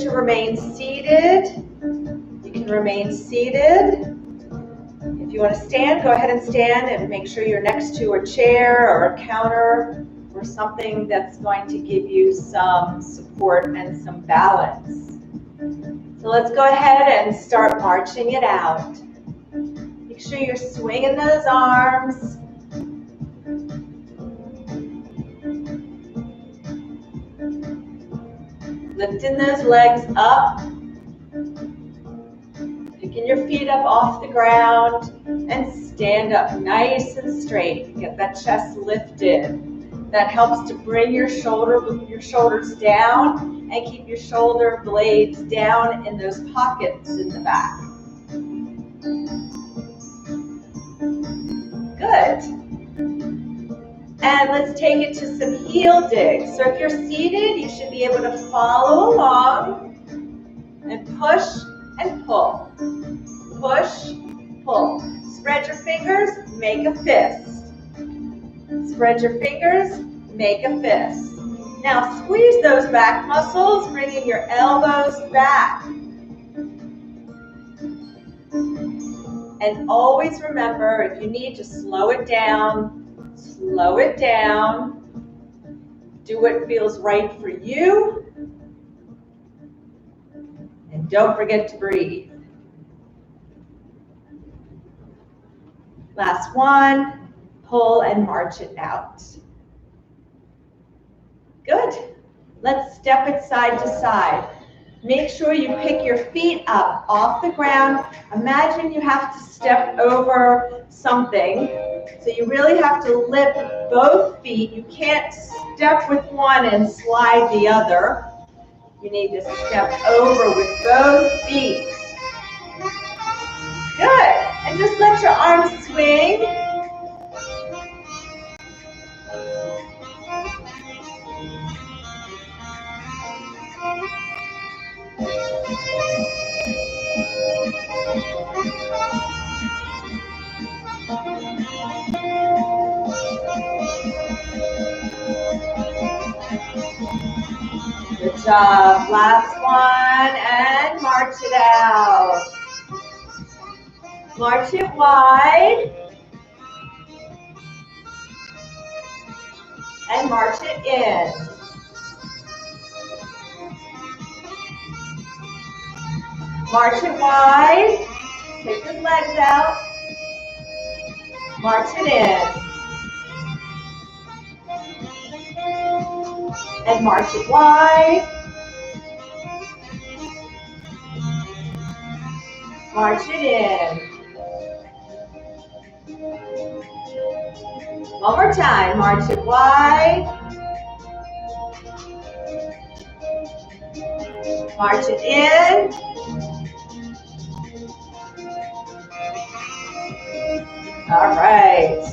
to remain seated, you can remain seated. If you want to stand, go ahead and stand and make sure you're next to a chair or a counter or something that's going to give you some support and some balance. So let's go ahead and start marching it out. Make sure you're swinging those arms. Lifting those legs up. Picking your feet up off the ground and stand up nice and straight. Get that chest lifted. That helps to bring your shoulders down and keep your shoulder blades down in those pockets in the back. Good. And let's take it to some heel digs. So if you're seated, you should be able to follow along and push and pull. Push, pull. Spread your fingers, make a fist. Spread your fingers, make a fist. Now squeeze those back muscles, bringing your elbows back. And always remember, if you need to slow it down. Slow it down. Do what feels right for you. And don't forget to breathe. Last one. Pull and march it out. Good. Let's step it side to side. Make sure you pick your feet up off the ground. Imagine you have to step over something. So you really have to lift both feet. You can't step with one and slide the other. You need to step over with both feet. Good. And just let your arms swing. Good job. Last one, and march it out. March it wide. And march it in. March it wide. Take those legs out. March it in. And march it wide. March it in. One more time. March it wide. March it in. All right.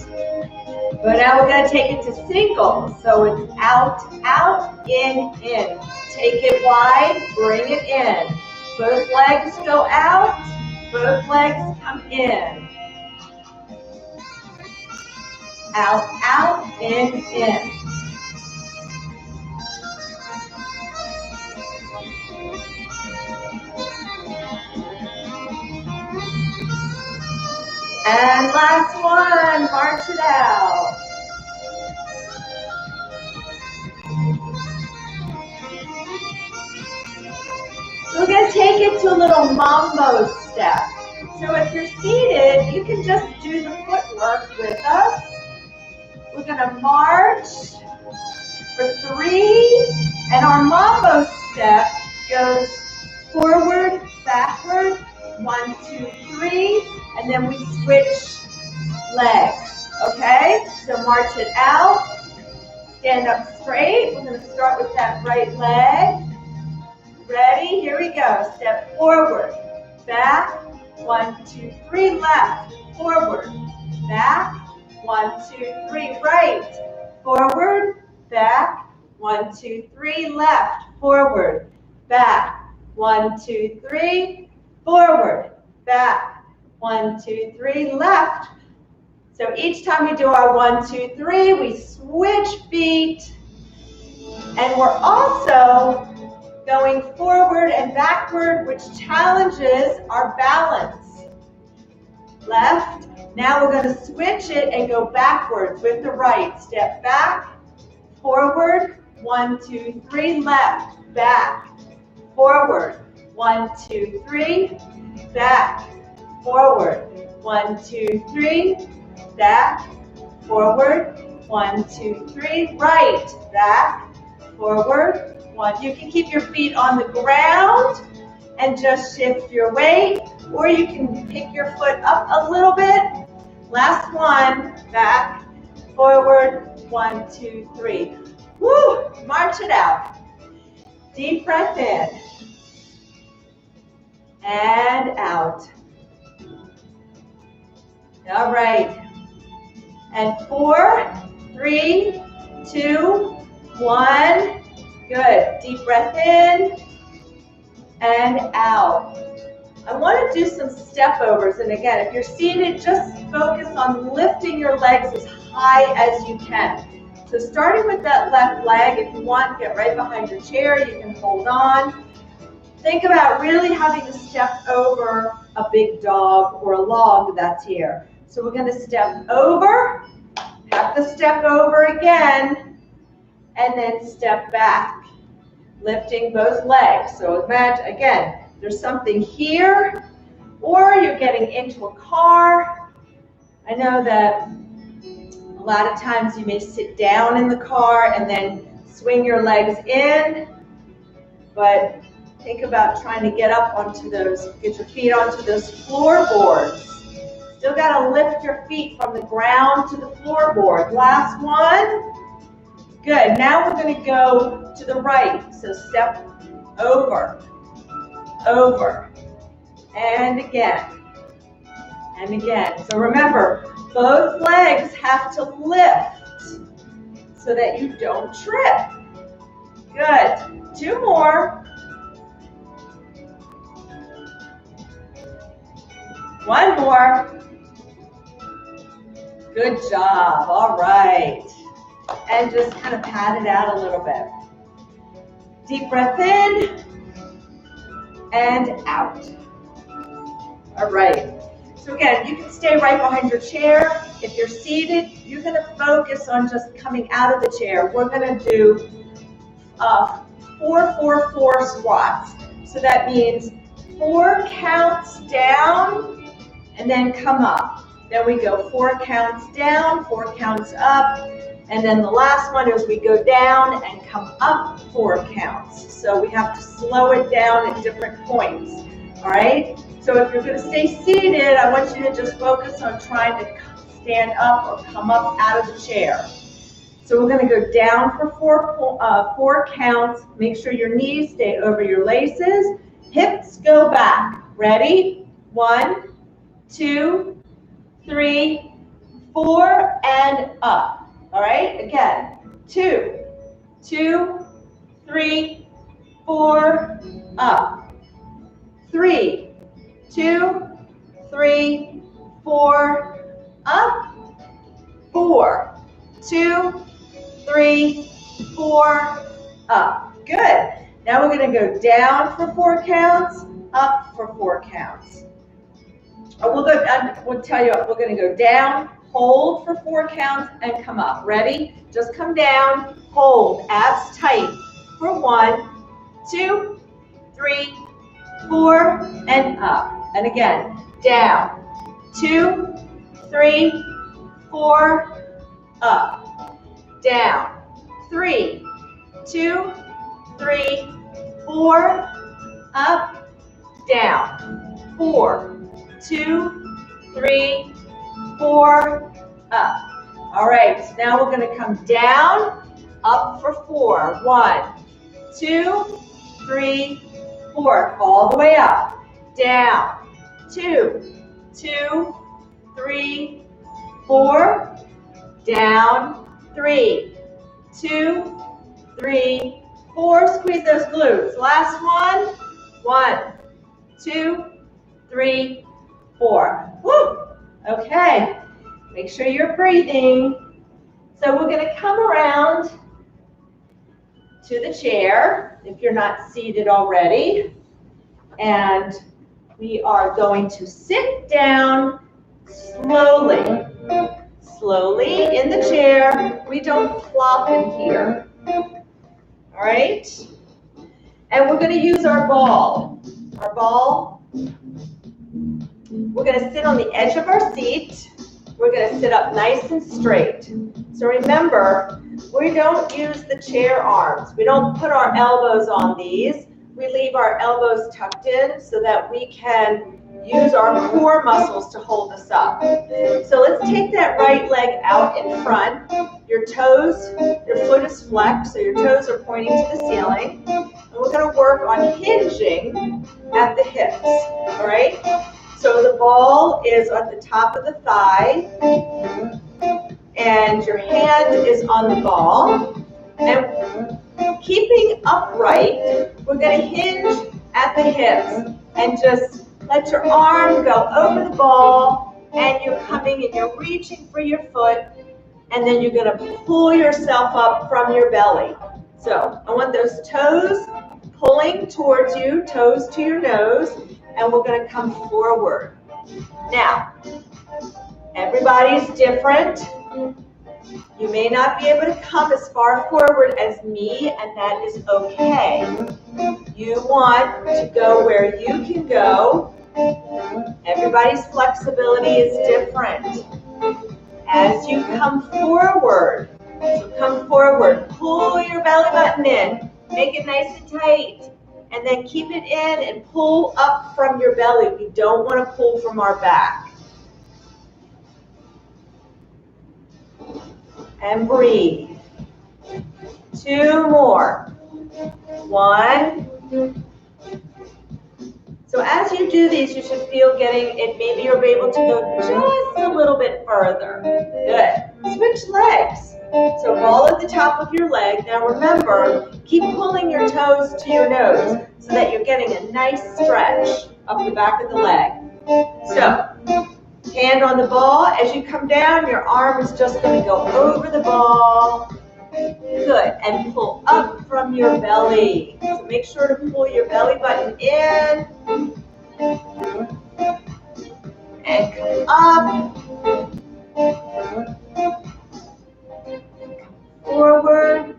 But now we're going to take it to singles. So it's out, out, in. Take it wide, bring it in. Both legs go out, both legs come in. Out, out, in. And last one, march it out. So we're going to take it to a little mambo step. So if you're seated, you can just do the footwork with us. We're going to march for 3, and our mambo step goes forward, backward, 1, 2, 3, and then we switch legs, okay? So march it out, stand up straight. We're going to start with that right leg. Ready? Here we go. Step forward, back, 1, 2, 3, left, forward, back, 1, 2, 3, right, forward, back, 1, 2, 3, left, forward, back, 1, 2, 3, forward, back, 1, 2, 3, left. So each time we do our 1, 2, 3, we switch feet, and we're also going forward and backward, which challenges our balance. Left. Now we're going to switch it and go backwards with the right. Step back, forward, 1, 2, 3, left, back, forward, 1, 2, 3, back, forward, 1, 2, 3, back, forward, 1, 2, 3, right, back, forward, 1. You can keep your feet on the ground and just shift your weight, or you can pick your foot up a little bit. Last one, back, forward, 1, 2, 3. Woo! March it out. Deep breath in and out. All right. And 4, 3, 2, 1. Good. Deep breath in and out. I want to do some step overs. And again, if you're seated, just focus on lifting your legs as high as you can. So starting with that left leg, if you want, get right behind your chair. You can hold on. Think about really having to step over a big dog or a log that's here. So we're going to step over, have to step over again, and then step back, lifting both legs. So imagine, again, there's something here, or you're getting into a car. I know that a lot of times you may sit down in the car and then swing your legs in, but think about trying to get up onto those, get your feet onto those floorboards. Still got to lift your feet from the ground to the floorboard. Last one. Good. Now we're going to go to the right. So step over, over, and again, and again. So remember, both legs have to lift so that you don't trip. Good. 2 more. 1 more. Good job. All right. And just kind of pat it out a little bit. Deep breath in and out. All right. So again, you can stay right behind your chair. If you're seated, you're going to focus on just coming out of the chair. We're going to do 4-4-4 squats. So that means 4 counts down and then come up. Then we go 4 counts down, 4 counts up, and then the last one is we go down and come up 4 counts. So we have to slow it down at different points, all right? So if you're going to stay seated, I want you to just focus on trying to stand up or come up out of the chair. So we're going to go down for 4 counts. Make sure your knees stay over your laces. Hips go back. Ready? 1, 2, 3, 4, and up. All right, again, 2, 2, 3, 4, up. 3, 2, 3, 4, up. 4, 2, 3, 4, up. Good. Now we're going to go down for 4 counts, up for 4 counts. We'll tell you what, we're going to go down, hold for 4 counts, and come up. Ready? Just come down, hold, abs tight for 1, 2, 3, 4, and up. And again, down, 2, 3, 4, up, down, 3, 2, 3, 4, up, down, 4, 2, 3, 4, up. All right, so now we're going to come down, up for 4. 1, 2, 3, 4. All the way up. Down. 2, 2, 3, 4. Down. 3, 2, 3, 4. Squeeze those glutes. Last one. 1, 2, 3, 4. Woo! Okay. Make sure you're breathing. So we're going to come around to the chair if you're not seated already. And we are going to sit down slowly. Slowly in the chair. We don't plop in here. All right? And we're going to use our ball. Our ball. We're going to sit on the edge of our seat. We're going to sit up nice and straight. So remember, we don't use the chair arms. We don't put our elbows on these. We leave our elbows tucked in so that we can use our core muscles to hold us up. So let's take that right leg out in front. Your toes, your foot is flexed, so your toes are pointing to the ceiling. And we're going to work on hinging at the hips, all right? So the ball is at the top of the thigh, and your hand is on the ball. And keeping upright, we're going to hinge at the hips and just let your arm go over the ball, and you're coming and you're reaching for your foot, and then you're going to pull yourself up from your belly. So I want those toes pulling towards you, toes to your nose, and we're going to come forward. Now, everybody's different. You may not be able to come as far forward as me, and that is okay. You want to go where you can go. Everybody's flexibility is different. As you come forward, pull your belly button in, make it nice and tight, and then keep it in and pull up from your belly. We don't want to pull from our back. And breathe. 2 more. 1. So as you do these, you should feel getting it. Maybe you're able to go just a little bit further. Good. Switch legs. So ball at the top of your leg. Now remember, keep pulling your toes to your nose so that you're getting a nice stretch up the back of the leg. So hand on the ball. As you come down, your arm is just going to go over the ball. Good. And pull up from your belly. So make sure to pull your belly button in. And come up. Forward.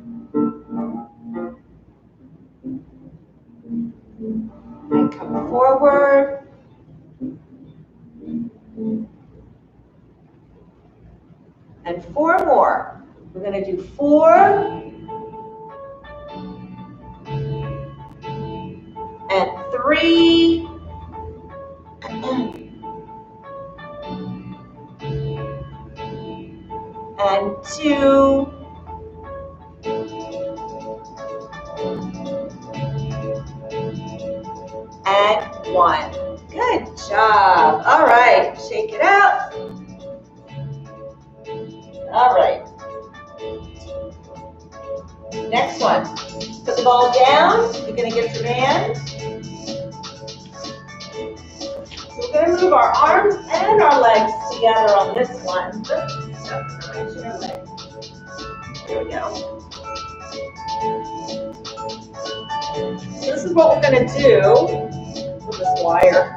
And come forward. And 4 more. We're going to do 4. And 3. And 2. And 1. Good job. All right, shake it out. All right. Next one. Put the ball down. You're going to get your hand. So we're going to move our arms and our legs together on this one. There we go. So this is what we're going to do with this wire.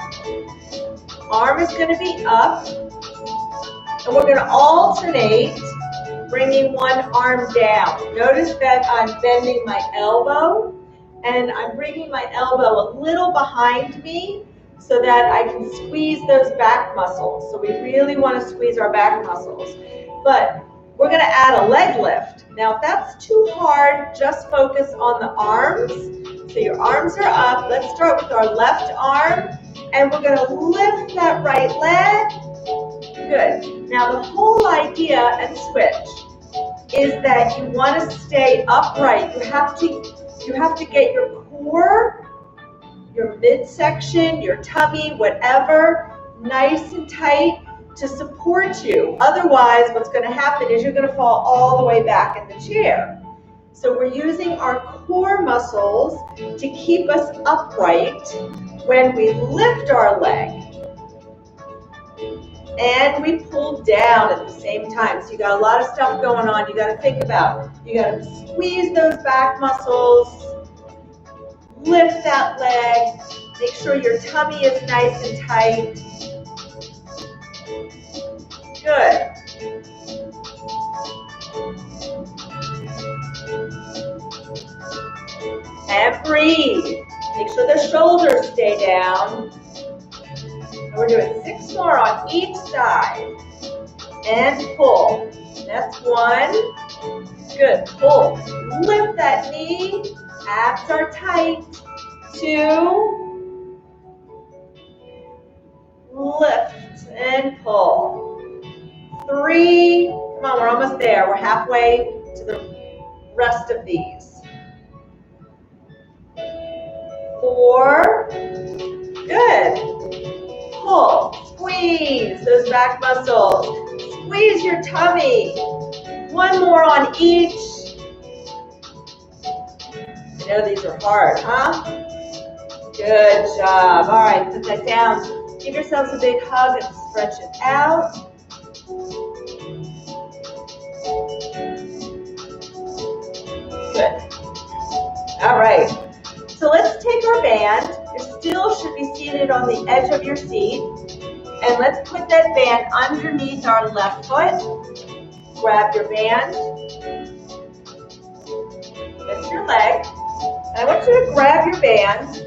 Arm is going to be up, and we're going to alternate bringing one arm down. Notice that I'm bending my elbow, and I'm bringing my elbow a little behind me so that I can squeeze those back muscles. So we really want to squeeze our back muscles. But we're going to add a leg lift. Now, if that's too hard, just focus on the arms. So your arms are up. Let's start with our left arm, and we're going to lift that right leg. Good. Now, the whole idea, and switch, is that you want to stay upright. You have to get your core, your midsection, your tummy, whatever, nice and tight to support you. Otherwise, what's going to happen is you're going to fall all the way back in the chair. So we're using our core muscles to keep us upright when we lift our leg. and we pull down at the same time. So you got a lot of stuff going on you got to think about. You got to squeeze those back muscles, lift that leg, make sure your tummy is nice and tight. Good. And breathe. Make sure the shoulders stay down. And we're doing 6 more on each side. And pull. That's 1. Good. Pull. Lift that knee. Abs are tight. 2. Lift and pull. 3. Come on, we're almost there. We're halfway to the rest of these. 4. Good. Pull. Squeeze those back muscles. Squeeze your tummy. 1 more on each. I know these are hard, huh? Good job. All right, put that down. Give yourselves a big hug and stretch it out. Good. All right. So let's take our band. You still should be seated on the edge of your seat. And let's put that band underneath our left foot. Grab your band. Lift your leg. And I want you to grab your band.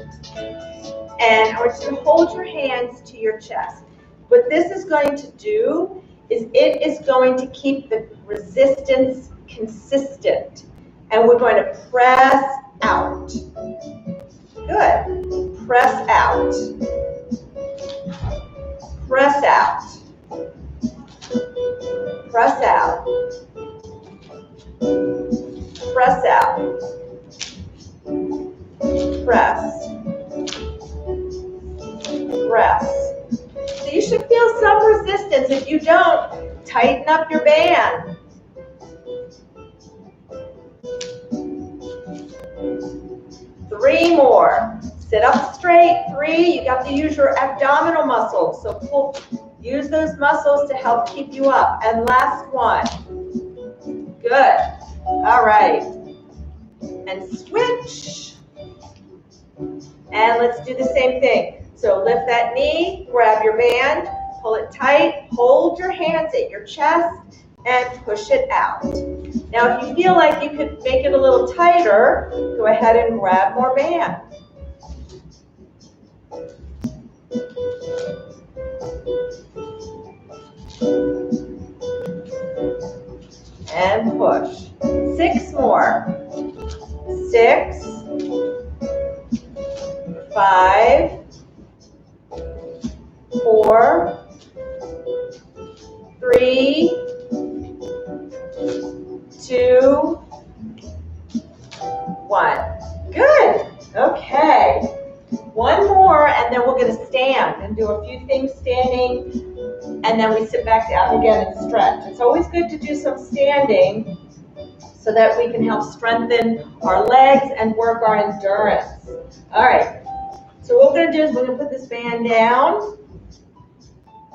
And I want you to hold your hands to your chest. What this is going to do is it is going to keep the resistance consistent. And we're going to press out. Good. Press out. Press out. Press out. Press out. Press. Press. So you should feel some resistance. If you don't, tighten up your band. Three more. Sit up straight. 3. You got to use your abdominal muscles. So use those muscles to help keep you up. And last one. Good. All right. And switch. And let's do the same thing. So lift that knee, grab your band, pull it tight, hold your hands at your chest, and push it out. Now, if you feel like you could make it a little tighter, go ahead and grab more band. And push. 6 more. 6, 5, 4, 3, 2, 1. Good. Okay. 1 more, and then we're going to stand and do a few things standing, and then we sit back down again and stretch. It's always good to do some standing so that we can help strengthen our legs and work our endurance. All right. So what we're going to do is we're going to put this band down,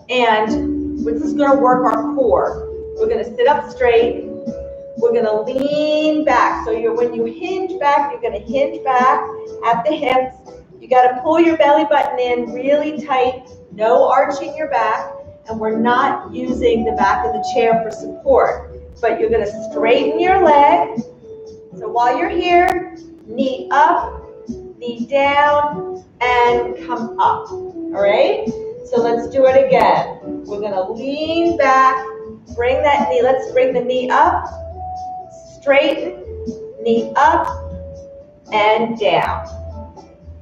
and this is going to work our core. We're going to sit up straight. We're going to lean back. So when you hinge back, you're going to hinge back at the hips. You got to pull your belly button in really tight, no arching your back, and we're not using the back of the chair for support. But you're going to straighten your leg. So while you're here, knee up, knee down, and come up. All right? So let's do it again. We're going to lean back, bring that knee. Let's bring the knee up, straighten, knee up, and down.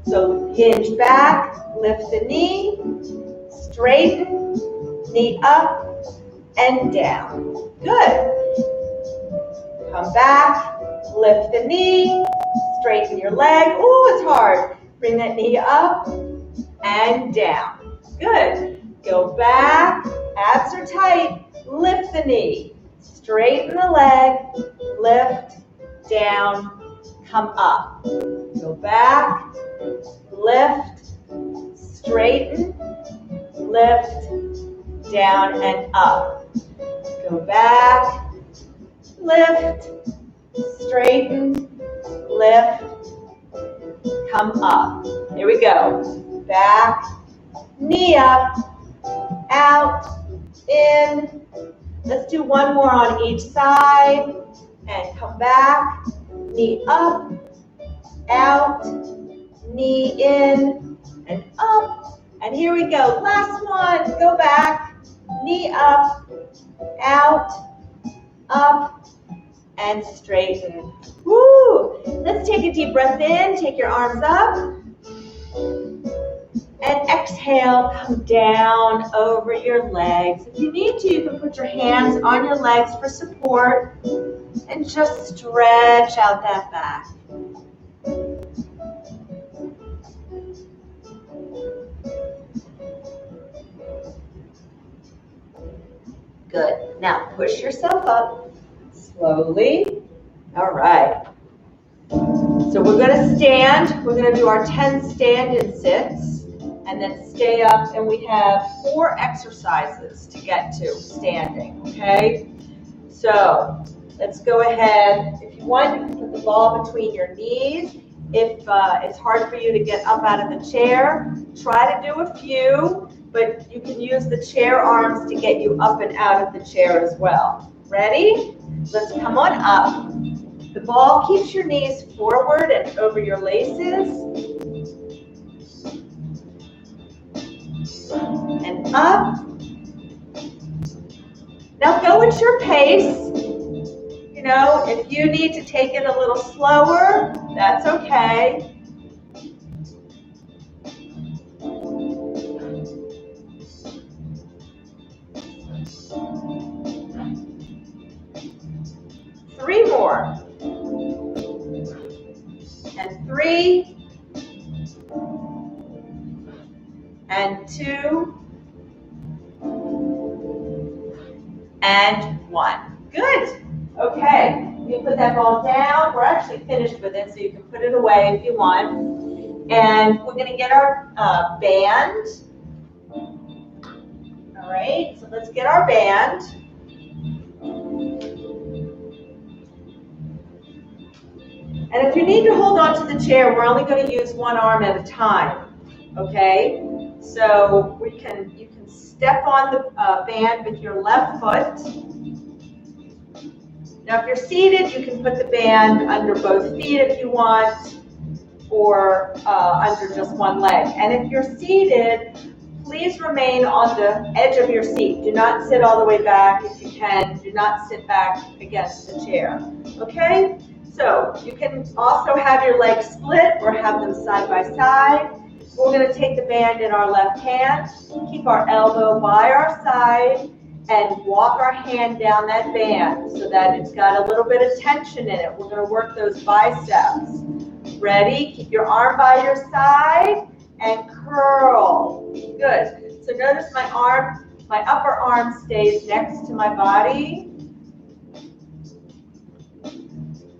So hinge back, lift the knee, straighten, knee up, and down. Good. Come back, lift the knee, straighten your leg. Oh, it's hard. Bring that knee up and down. Good. Go back, abs are tight, lift the knee, straighten the leg, lift, down, come up. Go back, lift, straighten, lift, down down and up. Go back, lift, straighten, lift, come up. Here we go. Back, knee up, out, in. Let's do one more on each side. And come back, knee up, out, knee in, and up. And here we go. Last one. Go back, knee up, out, up, and straighten. Woo! Let's take a deep breath in. Take your arms up. And exhale, come down over your legs. If you need to, you can put your hands on your legs for support and just stretch out that back. Good. Now push yourself up slowly. All right. So we're going to stand. We're going to do our 10 stand and sits. And then stay up, and we have 4 exercises to get to standing, okay? So let's go ahead. If you want, you can put the ball between your knees. If it's hard for you to get up out of the chair, try to do a few, but you can use the chair arms to get you up and out of the chair as well. Ready? Let's come on up. The ball keeps your knees forward and over your laces. And up. Now go at your pace. You know, if you need to take it a little slower, that's okay. Three more. And 3. And 2. And 1. Good. Okay. You put that ball down. We're actually finished with it, so you can put it away if you want. And we're going to get our band. All right. So let's get our band. And if you need to hold on to the chair, we're only going to use one arm at a time. Okay. So you can step on the band with your left foot. Now if you're seated, you can put the band under both feet if you want, or under just one leg. And if you're seated, please remain on the edge of your seat. Do not sit all the way back if you can. Do not sit back against the chair. Okay? So you can also have your legs split or have them side by side. We're going to take the band in our left hand, keep our elbow by our side, and walk our hand down that band so that it's got a little bit of tension in it. We're going to work those biceps. Ready? Keep your arm by your side and curl. Good. So notice my upper arm stays next to my body.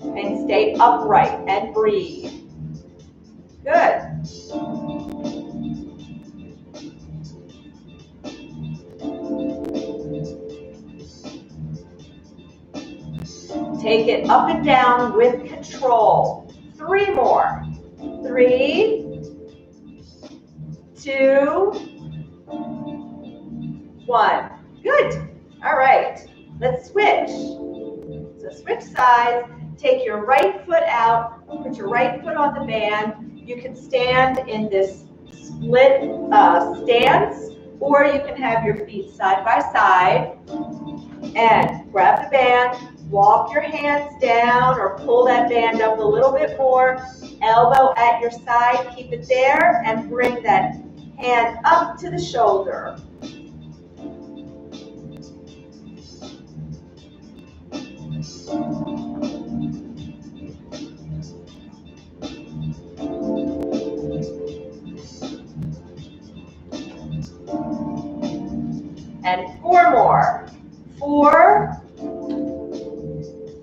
And stay upright and breathe. Good. Take it up and down with control. 3 more. 3, 2, 1. Good. All right. Let's switch. So switch sides. Take your right foot out. Put your right foot on the band. You can stand in this split stance, or you can have your feet side by side. And grab the band. Walk your hands down or pull that band up a little bit more. Elbow at your side, keep it there, and bring that hand up to the shoulder. And 4 more. 4,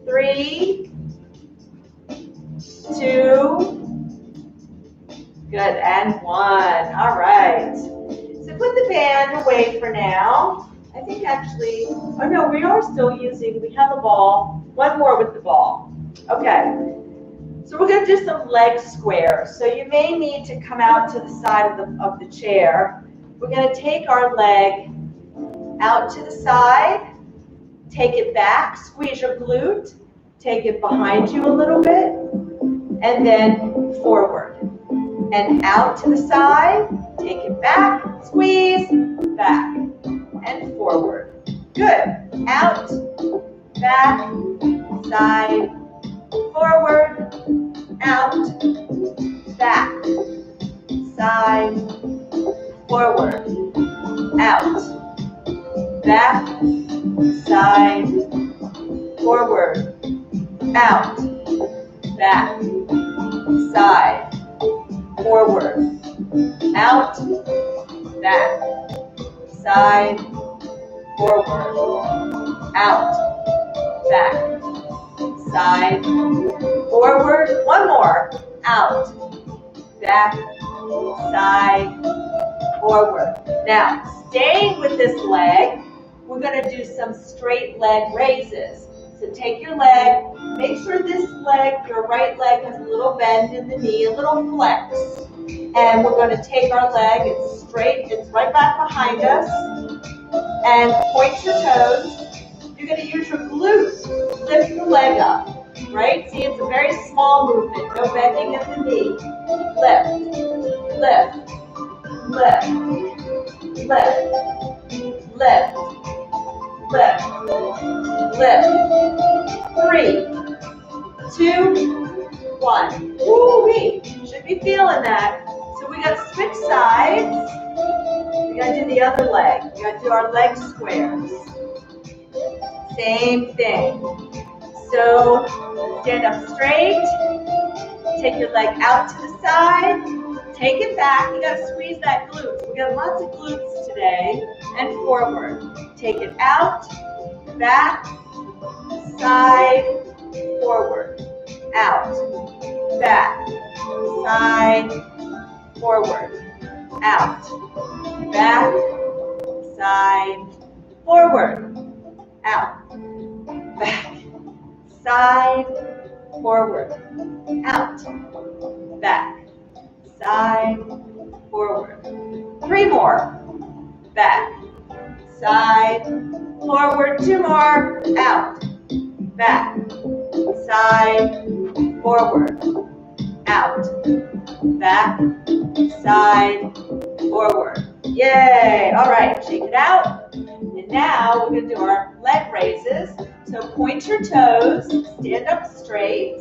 3, 2, good, and 1. All right. So put the band away for now, I think actually, oh no, we are still using, we have a ball. One more with the ball. Okay. So we're going to do some leg squares. So you may need to come out to the side of the chair. We're going to take our leg out to the side, take it back, squeeze your glute, take it behind you a little bit, and then forward. And out to the side, take it back, squeeze, back, and forward. Good. Out, back, side, forward, out, back, side, forward, out, back, side, forward, out, back, side, forward, out, back, side, forward, out, back, side, forward, one more, out, back, side, forward. Now, staying with this leg, we're going to do some straight leg raises. So take your leg, make sure this leg, your right leg, has a little bend in the knee, a little flex. And we're going to take our leg, it's straight, it's right back behind us, and point your toes. You're going to use your glutes, lift the leg up, right? See, it's a very small movement, no bending at the knee. Lift, lift, lift, lift, lift, lift, lift. 3, 2, 1. Woo-wee, should be feeling that. So we got to switch sides. We got to do the other leg. We got to do our leg squares. Same thing. So stand up straight, take your leg out to the side, take it back. You got to squeeze that glutes. We got lots of glutes today. And forward. Take it out, back, side, forward, out, back, side, forward, out, back, side, forward, out, back, side, forward, out, back, side, forward. 3 more, back, side, forward. 2 more, out, back, side, forward, out, back, side, forward. Yay! All right, shake it out. And now we're going to do our leg raises. So point your toes, stand up straight.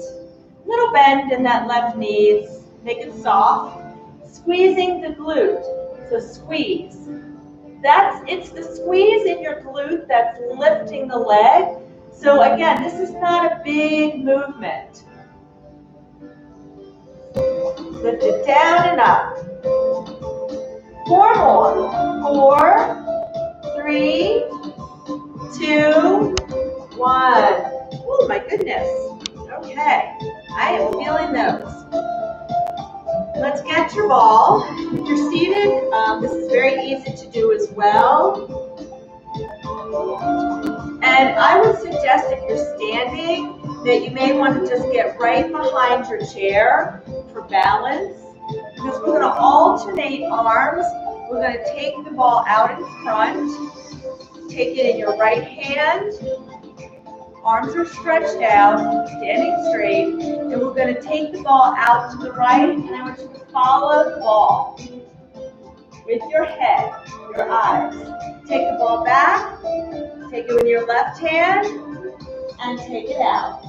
Little bend in that left knee, make it soft. Squeezing the glute. So squeeze. It's the squeeze in your glute that's lifting the leg. So again, this is not a big movement. Lift it down and up. 4 more. 4, 3, 2, 1. Oh my goodness. Okay, I am feeling those. Let's get your ball. If you're seated, this is very easy to do as well. And I would suggest if you're standing that you may want to just get right behind your chair for balance, because we're going to alternate arms. We're going to take the ball out in front, take it in your right hand, arms are stretched out, standing straight, and we're going to take the ball out to the right, and I want you to follow the ball with your head, your eyes. Take the ball back, take it with your left hand, and take it out.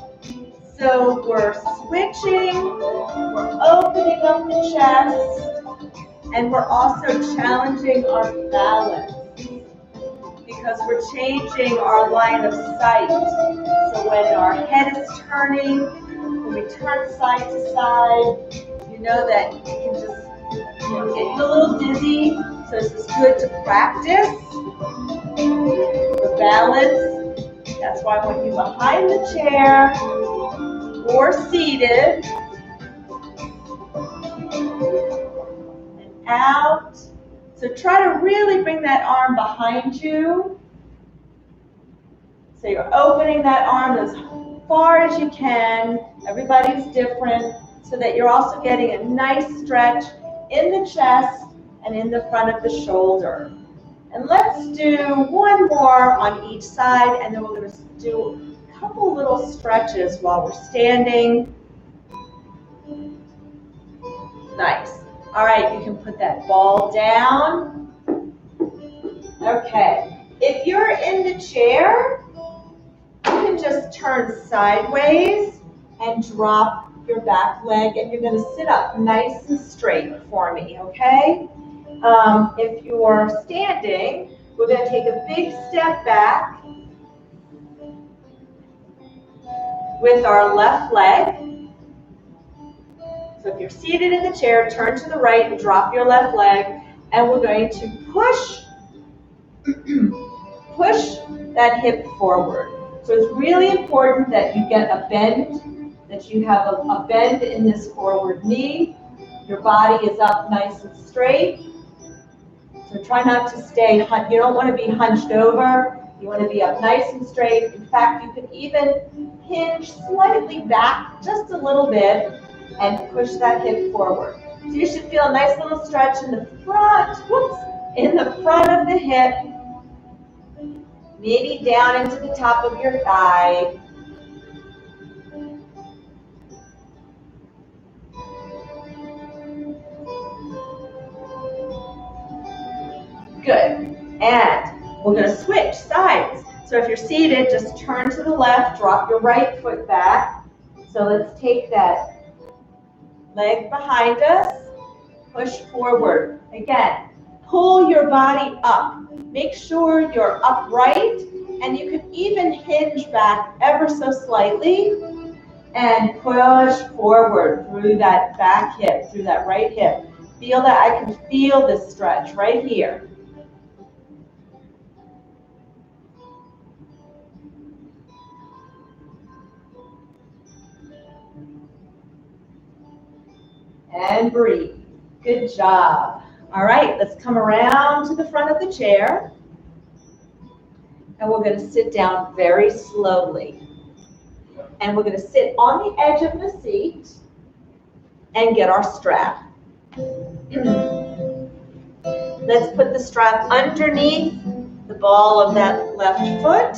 So we're switching, we're opening up the chest, and we're also challenging our balance because we're changing our line of sight. So when our head is turning, when we turn side to side, you know that you can just get you a little dizzy. So this is good to practice the balance. That's why I want you behind the chair or seated. And out. So try to really bring that arm behind you So you're opening that arm as far as you can. Everybody's different, so that you're also getting a nice stretch in the chest and in the front of the shoulder. And let's do one more on each side, and then we're going to do a couple little stretches while we're standing. Nice. All right, you can put that ball down. Okay. If you're in the chair, you can just turn sideways and drop your back leg, and you're going to sit up nice and straight for me, okay? If you're standing, we're going to take a big step back with our left leg. So if you're seated in the chair, turn to the right and drop your left leg, and we're going to push that hip forward. So it's really important that you get a bend, that you have a bend in this forward knee. Your body is up nice and straight. So try not to stay, you don't want to be hunched over. You want to be up nice and straight. In fact, you can even hinge slightly back just a little bit and push that hip forward. So you should feel a nice little stretch in the front, in the front of the hip, maybe down into the top of your thigh. Good. And we're going to switch sides. So if you're seated, just turn to the left, drop your right foot back. So let's take that leg behind us, push forward. Again, pull your body up. Make sure you're upright, and you can even hinge back ever so slightly and push forward through that back hip, through that right hip. Feel that? I can feel this stretch right here. And breathe. Good job. All right, let's come around to the front of the chair. And we're going to sit down very slowly. And we're going to sit on the edge of the seat and get our strap. Let's put the strap underneath the ball of that left foot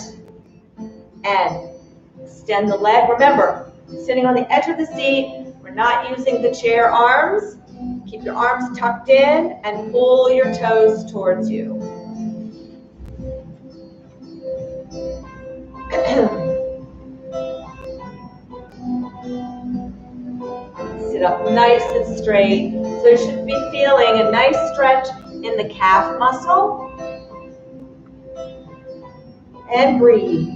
and extend the leg. Remember, sitting on the edge of the seat, we're not using the chair arms. Keep your arms tucked in and pull your toes towards you. Sit up nice and straight. So you should be feeling a nice stretch in the calf muscle. And breathe.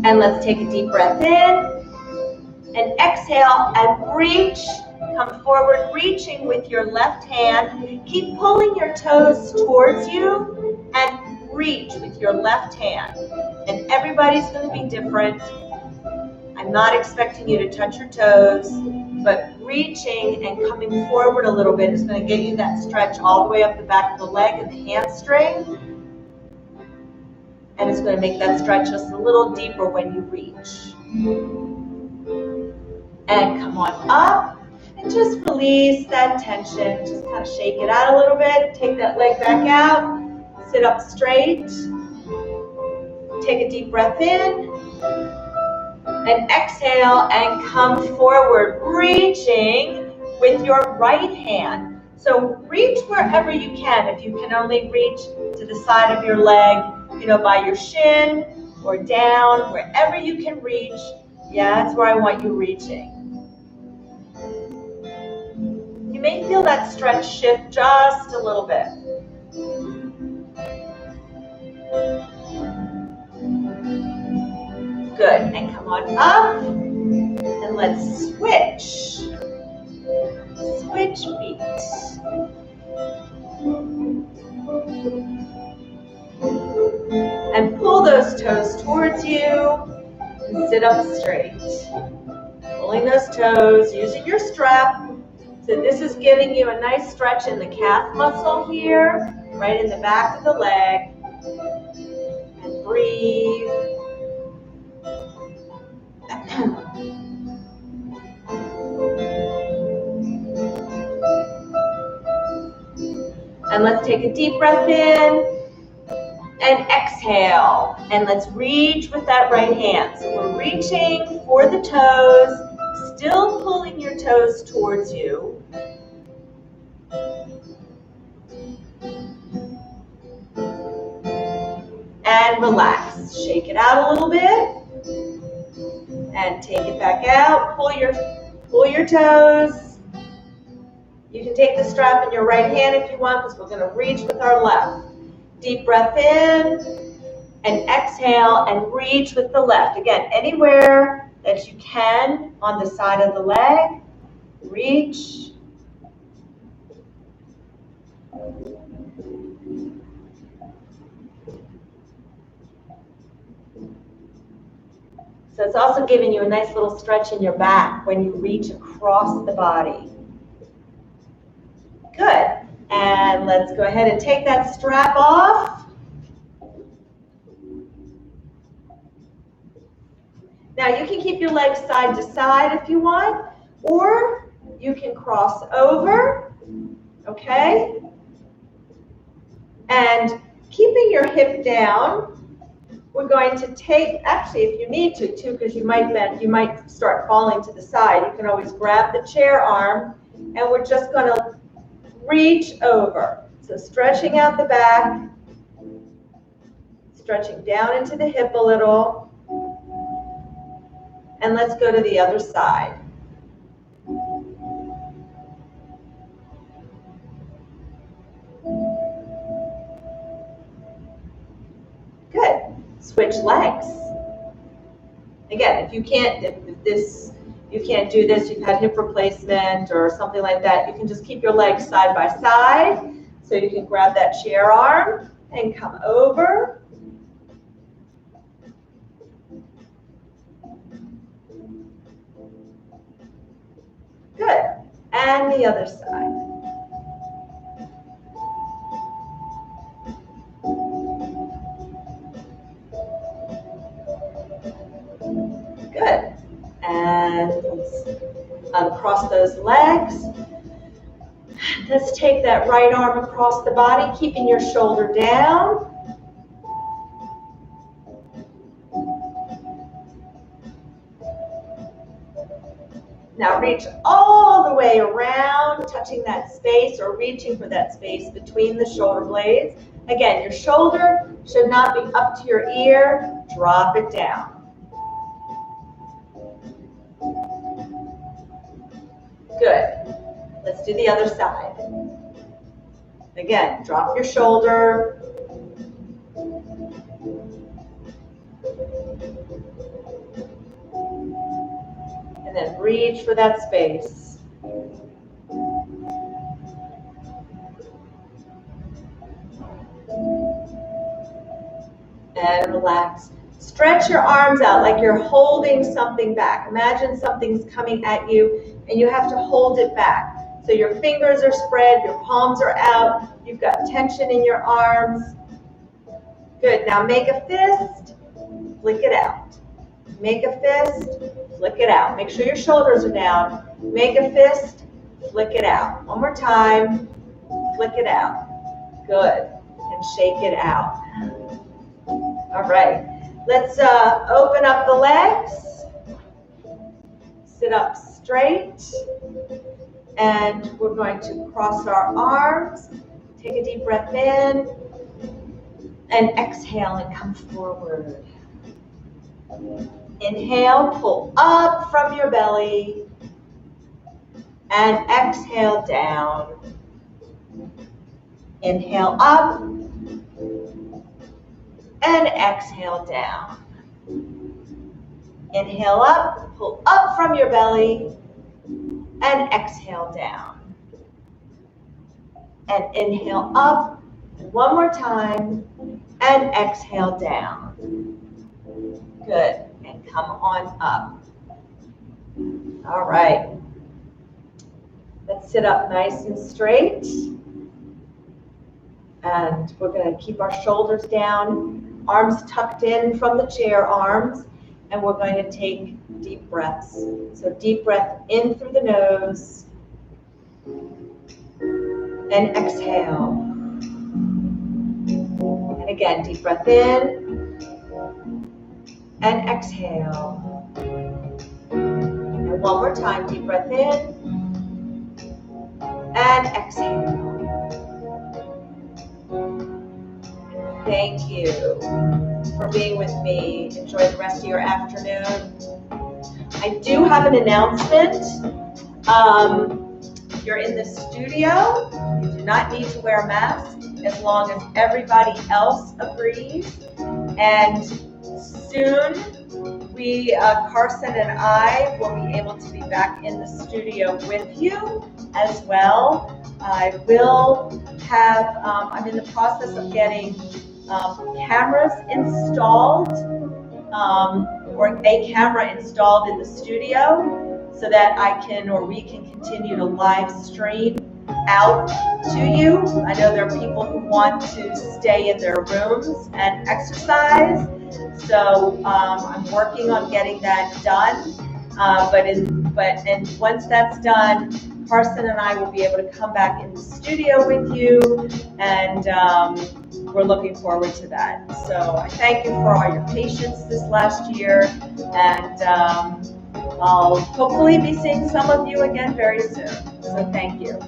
And let's take a deep breath in. And exhale and reach. Come forward, reaching with your left hand. Keep pulling your toes towards you and reach with your left hand. And everybody's going to be different. I'm not expecting you to touch your toes, but reaching and coming forward a little bit is going to get you that stretch all the way up the back of the leg and the hamstring. And it's going to make that stretch just a little deeper when you reach. And come on up and just release that tension. Just kind of shake it out a little bit. Take that leg back out. Sit up straight. Take a deep breath in. And exhale and come forward, reaching with your right hand. So reach wherever you can. If you can only reach to the side of your leg, by your shin or down, wherever you can reach, that's where I want you reaching. You may feel that stretch shift just a little bit. Good, and come on up, and let's switch. Switch feet. And pull those toes towards you, and sit up straight. Pulling those toes, using your strap. So this is giving you a nice stretch in the calf muscle here, right in the back of the leg. breathe. And let's take a deep breath in and exhale. And let's reach with that right hand. So we're reaching for the toes, still pulling your toes towards you. And relax. Shake it out a little bit. And take it back out. Pull your toes. You can take the strap in your right hand if you want, because we're going to reach with our left. Deep breath in and exhale and reach with the left. Again, anywhere that you can on the side of the leg, reach. So it's also giving you a nice little stretch in your back when you reach across the body. Good. And let's go ahead and take that strap off. Now you can keep your legs side to side if you want, or you can cross over, okay? And keeping your hip down, we're going to take, actually if you need to too, because you might bend, you might start falling to the side, you can always grab the chair arm, and we're just going to reach over. So stretching out the back, stretching down into the hip a little, and let's go to the other side. Good. Switch legs. Again, if you can't, you can't do this, you've had hip replacement or something like that, you can just keep your legs side by side. So you can grab that chair arm and come over. Good. And the other side. Good. And let's uncross those legs. Let's take that right arm across the body, keeping your shoulder down. Now reach all the way around, touching that space or reaching for that space between the shoulder blades. Again, your shoulder should not be up to your ear. Drop it down. Good. Let's do the other side. Again, drop your shoulder. And then reach for that space. And relax. Stretch your arms out like you're holding something back. Imagine something's coming at you and you have to hold it back. So your fingers are spread, your palms are out, you've got tension in your arms. Good. Now make a fist, flick it out. Make a fist, flick it out. Make sure your shoulders are down. Make a fist, flick it out. One more time, flick it out. Good. And shake it out. All right. Let's open up the legs. Sit up straight. And we're going to cross our arms. Take a deep breath in. And exhale and come forward. Inhale, pull up from your belly. And exhale down. Inhale up. And exhale down. Inhale up, pull up from your belly. And exhale down. And inhale up. One more time. And exhale down. Good. And come on up. All right. Let's sit up nice and straight. And we're going to keep our shoulders down. arms tucked in from the chair arms, and we're going to take deep breaths. So deep breath in through the nose, and exhale. And again, deep breath in, and exhale. And one more time, deep breath in, and exhale. Thank you for being with me. Enjoy the rest of your afternoon. I do have an announcement. You're in the studio. You do not need to wear a mask as long as everybody else agrees. And soon, Carson and I will be able to be back in the studio with you as well. I will have, I'm in the process of getting cameras installed, or a camera installed in the studio so that we can continue to live stream out to you. I know there are people who want to stay in their rooms and exercise, so I'm working on getting that done. And once that's done, Carson and I will be able to come back in the studio with you, and we're looking forward to that. So I thank you for all your patience this last year, and I'll hopefully be seeing some of you again very soon. So thank you.